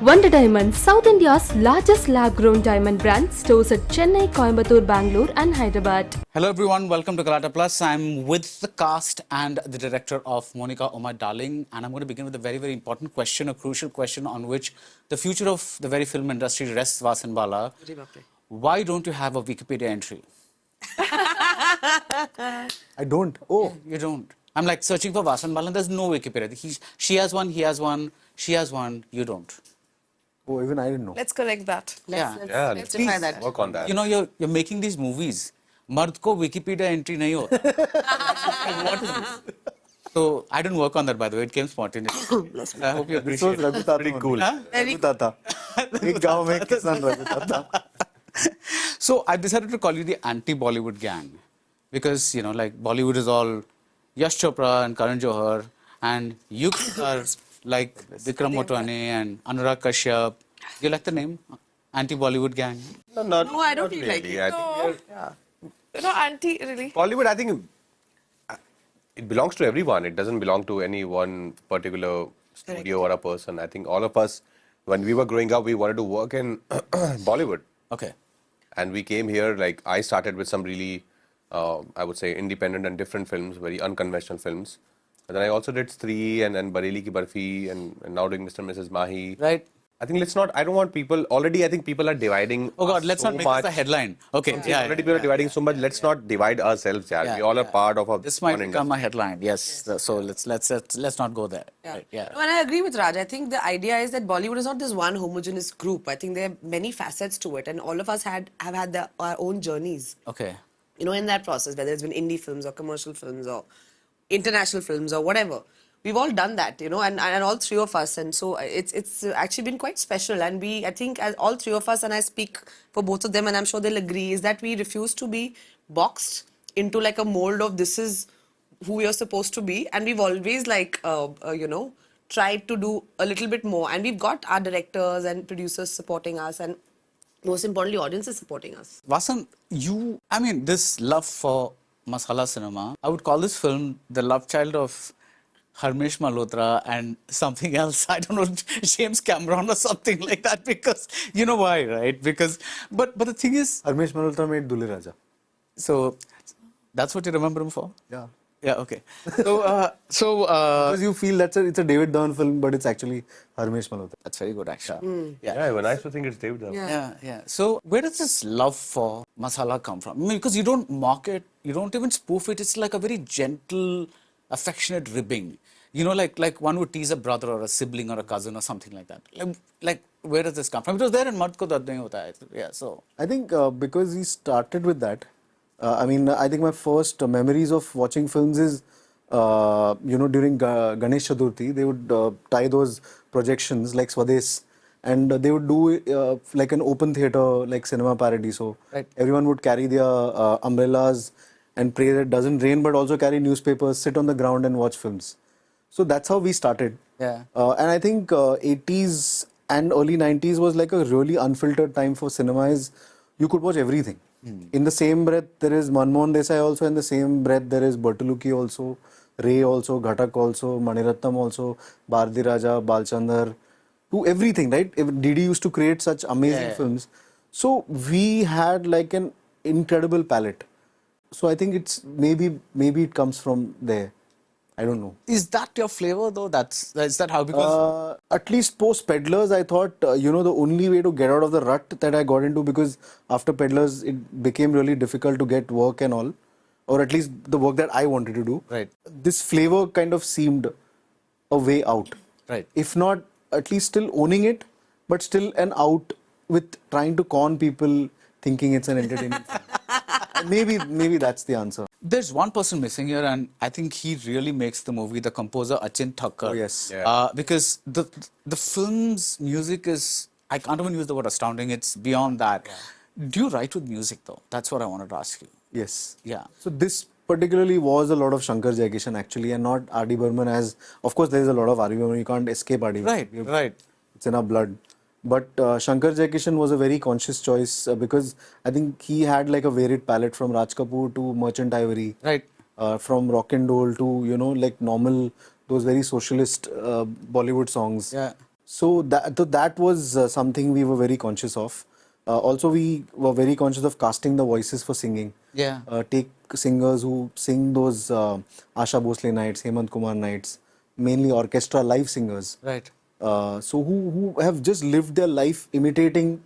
Wonder Diamonds, South India's largest lab-grown diamond brand, stores at Chennai, Coimbatore, Bangalore and Hyderabad. Hello everyone, welcome to Galattaplus. I'm with the cast and the director of Monicaomydarling, and I'm going to begin with a very, very important question, a crucial question on which the future of the very film industry rests, Vasan Bala. Why don't you have a Wikipedia entry? I don't. Oh, you don't. I'm like searching for Vasan Bala, there's no Wikipedia. She has one, he has one, she has one, you don't. Oh, even I didn't know. Let's correct that. Yeah. Let's define that. Work on that. You know, you're making these movies. Mard ko Wikipedia entry nahi hota. What is this? So I didn't work on that, by the way. It came spontaneously. I hope you This was appreciate it. Raghu Tata. Pretty cool. Raghu Tata. एक गांव में किसान Raghu Tata. So I decided to call you the anti-Bollywood gang. Because, you know, like Bollywood is all Yash Chopra and Karan Johar. And you are like Vikram Motwane and Anurag Kashyap. Do you like the name? Anti-Bollywood gang? No, I don't feel like really. it. I think No, auntie, really. Bollywood, I think it belongs to everyone. It doesn't belong to any one particular studio or a person. I think all of us, when we were growing up, we wanted to work in Bollywood. Okay. And we came here, like I started with some really, I would say, independent and different films, very unconventional films. And then I also did Stree and Bareli Ki Barfi and now doing Mr. and Mrs. Mahi. Right. I think let's not, I don't want people, already I think people are dividing. Oh God, let's so not make much. this a headline. Okay. Yeah. Already people are dividing so much. Let's not divide ourselves, yeah. Yeah, We all are yeah. part of This one might become industry. a headline. Yes. So let's not go there. Yeah. Right, yeah. No, and I agree with Raj. I think the idea is that Bollywood is not this one homogeneous group. I think there are many facets to it, and all of us have had our own journeys. Okay. You know, in that process, whether it's been indie films or commercial films or international films or whatever. We've all done that, you know, and all three of us, and so it's actually been quite special. And I think, as all three of us, and I speak for both of them, and I'm sure they'll agree, is that we refuse to be boxed into like a mold of this is who you're supposed to be, and we've always like you know, tried to do a little bit more, and we've got our directors and producers supporting us, and most importantly, audiences supporting us. Vasan, I mean, this love for masala cinema, I would call this film the love child of Harmesh Malhotra and something else, I don't know, James Cameron or something like that, because you know why, right? Because, but the thing is, Harmesh Malhotra made Dule Raja. so that's what you remember him for? Yeah. Yeah, okay. So, Because you feel it's a David Byrne film, but it's actually Harmesh Malhotra. that's very good, actually. Yeah, when I used to think it's David. Yeah. So where does this love for masala come from? I mean, because you don't mock it, you don't even spoof it. It's like a very gentle, affectionate ribbing. You know, like one would tease a brother or a sibling or a cousin or something like that. Like where does this come from? It was there in Mard Ko Dard Nahi Hota Hai. Yeah, so. I think because he started with that. I mean, I think my first memories of watching films is, you know, during Ganesh Chaturthi, they would tie those projections like Swades, and they would do like an open theatre, like Cinema Paradiso. Right. Everyone would carry their umbrellas and pray that it doesn't rain, but also carry newspapers, sit on the ground and watch films. So that's how we started. Yeah. And I think 80s and early 90s was like a really unfiltered time for cinema. You could watch everything. In the same breath, there is Manmohan Desai also. In the same breath, there is Bertolucci also, Ray also, Ghatak also, Maniratnam also, Bharati Raja, Balchandar, to everything, right? Didi used to create such amazing films. So we had like an incredible palette. So I think it's maybe it comes from there. I don't know. Is that your flavor though? Is that how? Because At least post Peddlers, I thought, you know, the only way to get out of the rut that I got into, because after Peddlers, it became really difficult to get work and all, or at least the work that I wanted to do. Right. This flavor kind of seemed a way out. Right. If not, at least still owning it, but still an out with trying to con people thinking it's an entertaining film. Maybe that's the answer. there's one person missing here, and I think he really makes the movie, the composer Achin Thakkar. Oh, yes. Yeah. Because the film's music is, I can't even use the word astounding, it's beyond that. Yeah. Do you write with music though? That's what I wanted to ask you. Yes. Yeah. So this particularly was a lot of Shankar Jaikishan actually, and not R.D. Burman, as, of course there is a lot of R.D. Burman, you can't escape R.D. Burman. Right, right. It's in our blood. But Shankar Jaikishan was a very conscious choice because I think he had like a varied palette from Raj Kapoor to Merchant Ivory. Right. From rock and roll to, you know, like normal, those very socialist Bollywood songs. Yeah. So that was something we were very conscious of. Also, we were very conscious of casting the voices for singing. Yeah. Take singers who sing those Asha Bhosle nights, Hemant Kumar nights, mainly orchestra live singers. Right. So who have just lived their life imitating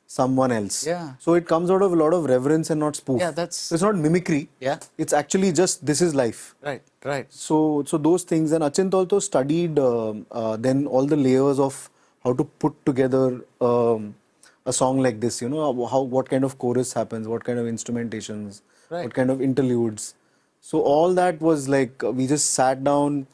someone else. Yeah. So it comes out of a lot of reverence and not spoof. Yeah, that's- So it's not mimicry. Yeah. It's actually just this is life. Right. Right. So those things, and Achint also studied then all the layers of how to put together a song like this. You know what kind of chorus happens, what kind of instrumentations, Right. what kind of interludes. So all that was like we just sat down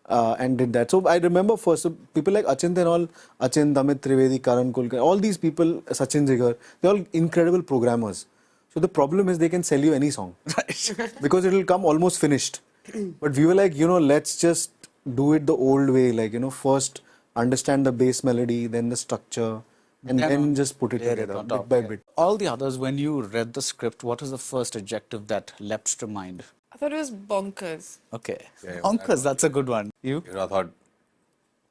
and did that. So I remember first, so people like Achint and all, Achint, Amit Trivedi, Karan Kulkarni, all these people, Sachin Jigar, they're all incredible programmers. So the problem is they can sell you any song because it will come almost finished. But we were like, let's just do it the old way. Like, first understand the bass melody, then the structure, and then just put it Layer it together on bit top, by yeah. bit. All the others, when you read the script, what was the first adjective that leapt to mind? I thought it was bonkers. Okay. Yeah, Bonkers, that's a good one. You? You know, I thought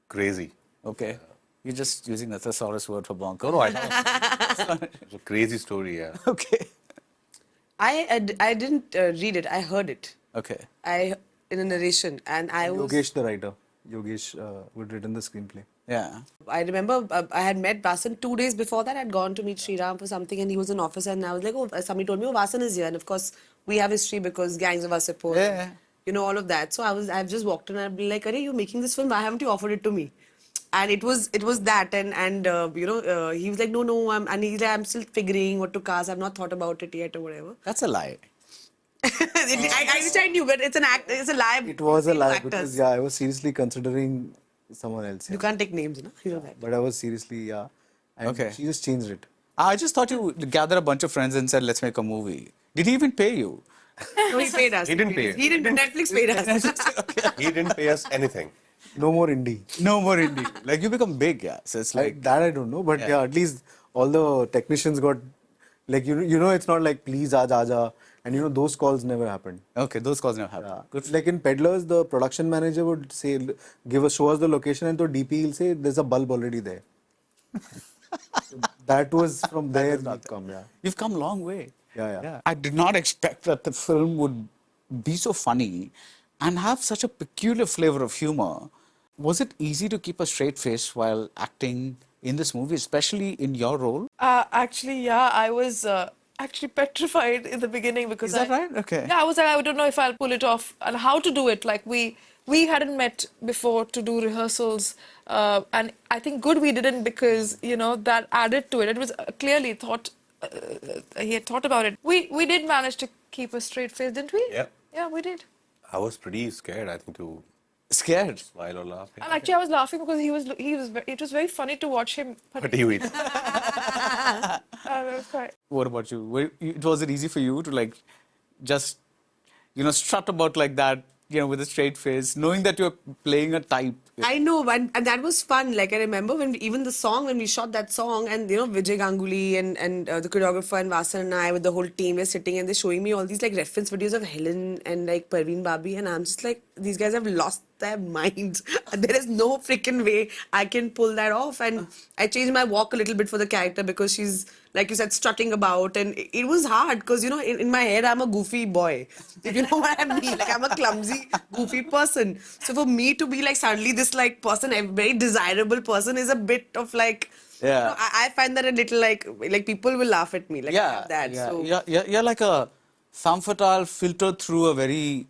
crazy. Okay. You're just using the thesaurus word for bonker. No, I thought it's a crazy story, yeah. Okay. I didn't read it. I heard it. Okay. In a narration, and I was. Yogesh, the writer. Yogesh would written the screenplay. Yeah. I remember I had met Vasan 2 days before that. I'd gone to meet Sriram for something, and he was in office, and I was like, oh, somebody told me, oh, Vasan is here, and of course we have history because gangs of Wasseypur, Yeah. all of that. So I've just walked in and I'd be like, Are you're making this film? Why haven't you offered it to me? And it was that, and he was like, no, and he's like, I'm still figuring what to cast. I've not thought about it yet or whatever. That's a lie. I knew, but it's an act. It's a lie. It was a lie Actors. because I was seriously considering someone else. You can't take names, you know that. But I was seriously, and Okay. she just changed it. I just thought you gathered a bunch of friends and said, let's make a movie. Did he even pay you? No, he paid us. He didn't pay. He didn't. Netflix paid us. He didn't pay us anything. No more indie. No more indie. Like you become big, yeah. So it's like, That I don't know, but yeah, at least all the technicians got, like, it's not like please Aja, and those calls never happened. okay, those calls never happen. Yeah. Good. Like in Peddlers, the production manager would say, show us the location, and the DP will say, there's a bulb already there. So that was from there we've come, yeah. You've come a long way. Yeah. I did not expect that the film would be so funny and have such a peculiar flavor of humor. Was it easy to keep a straight face while acting in this movie, especially in your role? Actually, yeah, I was actually petrified in the beginning because Is that right? Okay. Yeah, I was like, I don't know if I'll pull it off and how to do it. Like we hadn't met before to do rehearsals, and I think good we didn't because that added to it. It was clearly thought. He had thought about it. We did manage to keep a straight face, didn't we? Yeah. Yeah, we did. I was pretty scared, I think, to Scared? smile or laugh. And actually, I was laughing because it was very funny to watch him. But he wait. That was quite. What about you? Was it easy for you to like just, strut about like that, with a straight face, knowing that you're playing a type? I know, and that was fun. Like I remember when we shot that song, and Vijay Ganguly and the choreographer and Vasan and I with the whole team were sitting and they're showing me all these like reference videos of Helen and like Parveen Babi, and I'm just like, these guys have lost their minds. There is no freaking way I can pull that off. And I changed my walk a little bit for the character because she's, like you said, strutting about, and it was hard because in my head I'm a goofy boy, if you know what I mean. Like I'm a clumsy, goofy person. So for me to be like suddenly this like person, a very desirable person, is a bit of like. Yeah. I find that a little like people will laugh at me. Like I have that. Yeah. So. You're like a femme fatale filtered through a very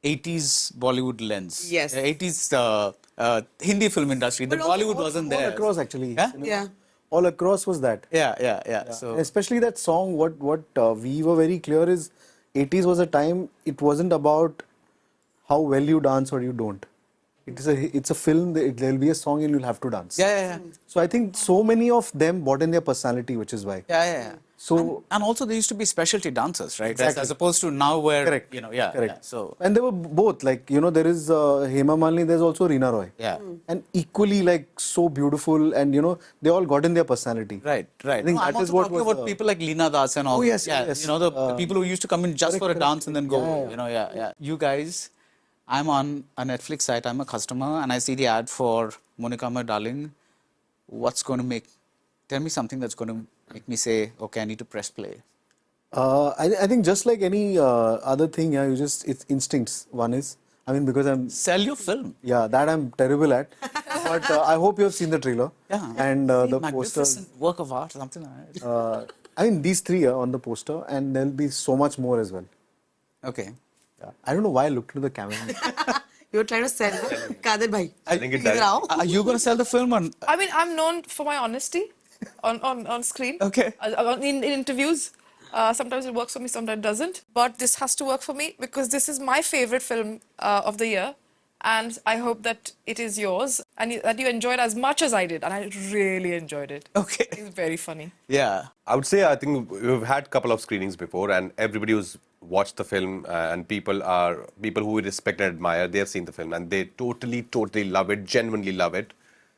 80s Bollywood lens. Yes. 80s Hindi film industry. The But also Bollywood wasn't All there. across, actually. Yeah? Yeah. All across was that. Yeah. So And especially that song, what we were very clear is 80s was a time, it wasn't about how well you dance or you don't. It's a film, there'll be a song and you'll have to dance. yeah. So I think so many of them bought in their personality, which is why. Yeah. So And also there used to be specialty dancers, right? Exactly. As opposed to now where, correct. Correct. Yeah. So, And there were both, like, there is Hema Malini, there's also Reena Roy. yeah. And equally like so beautiful, and they all got in their personality. Right. I think No, I'm that is also what talking was about people like Leena Das and all. Oh, yes, yeah, yes. the people who used to come in just for a dance and then go. Yeah. Yeah. You guys, I'm on a Netflix site. I'm a customer, and I see the ad for Monica My Darling, what's going to tell me something that's going to make me say, okay, I need to press play. I think just like any other thing, yeah, it's instincts. One is, I mean, because Sell your film. yeah, that I'm terrible at. But I hope you have seen the trailer. Yeah. And the posters. Magnificent work of art, something like that. I mean, these three are on the poster, and there'll be so much more as well. Okay. Yeah. I don't know why I looked into the camera. You're trying to sell Kadir bhai. I think it Idhar does. aao. Are you going to sell the film on? I mean, I'm known for my honesty on screen. Okay. In interviews. Sometimes it works for me, sometimes it doesn't. But this has to work for me because this is my favorite film of the year. And I hope that it is yours and that you enjoyed as much as I did. And I really enjoyed it. Okay. It's very funny. Yeah. I would say I think we've had a couple of screenings before, and everybody who's watched the film and people who we respect and admire. They have seen the film and they totally love it, genuinely love it.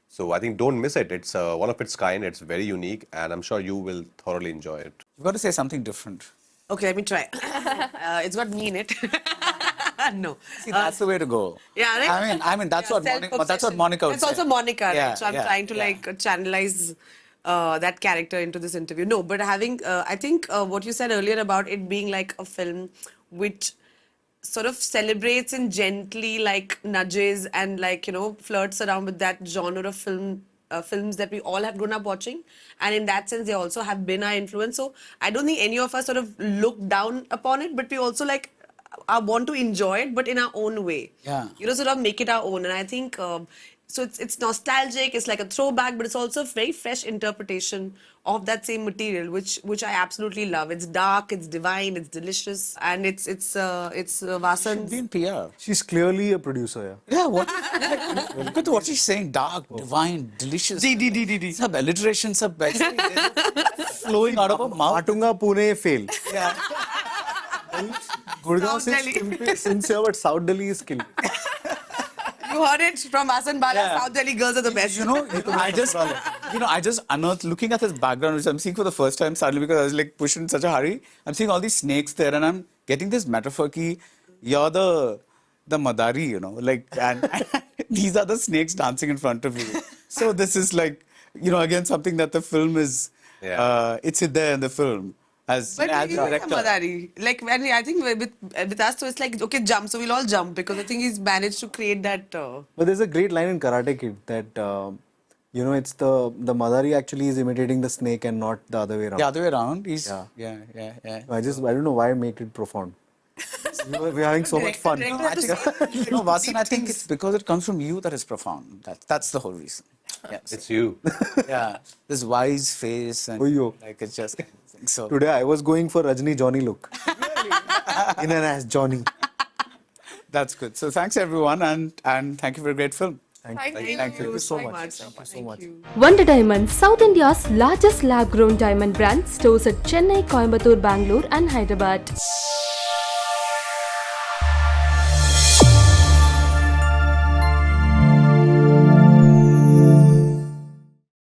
So I think don't miss it. It's one of its kind. It's very unique, and I'm sure you will thoroughly enjoy it. You've got to say something different. Okay, let me try. It's got me in it. No. See, that's the way to go. Yeah, right? I mean, that's what Monica would It's say. also Monica, right? Yeah, So I'm yeah, trying to like channelize that character into this interview. No, but I think what you said earlier about it being like a film which sort of celebrates and gently like nudges and like, you know, flirts around with that genre of films that we all have grown up watching, and in that sense they also have been our influence. So I don't think any of us sort of look down upon it, but we also like want to enjoy it, but in our own way. Yeah. You know, sort of make it our own. And I think so it's nostalgic, it's like a throwback, but it's also a very fresh interpretation of that same material, which I absolutely love. It's dark, it's divine, it's delicious, and it's Vasan's. Be in PR. She's clearly a producer, yeah. Yeah, look at what she's saying. Dark, divine, delicious. D. Some alliteration, some best flowing out of her mouth. Matunga, Pune, fail. Yeah. Gurgaon South Delhi. is sincere, but South Delhi is killing. You heard it from Vasan Bala. Yeah. South Delhi girls are the best. I just unearthed, looking at this background, which I'm seeing for the first time suddenly because I was like pushed in such a hurry. I'm seeing all these snakes there, and I'm getting this metaphor ki you're the Madari, you know, like, and these are the snakes dancing in front of you. So this is like, you know, again, something that the film is, it's in there in the film. As But a you know, director. Madari, like when I think with us, so it's like okay, jump. So we'll all jump because I think he's managed to create that. But there's a great line in Karate Kid that you know, it's the Madari actually is imitating the snake and not the other way around. The other way around. He's, Yeah. yeah. I don't know why I made it profound. We're having so much fun. No, Vasan, I think it's because it comes from you that is profound. That's the whole reason. Yes. It's you. Yeah. This wise face and Oyo. like it's just so. Today I was going for Rajni Johnny look. In and as Johnny. That's good. So thanks everyone and thank you for a great film. Thank you. Thank you so Thank much. you. Thank you so much. Wonder Diamonds, South India's largest lab-grown diamond brand, stores at Chennai, Coimbatore, Bangalore and Hyderabad.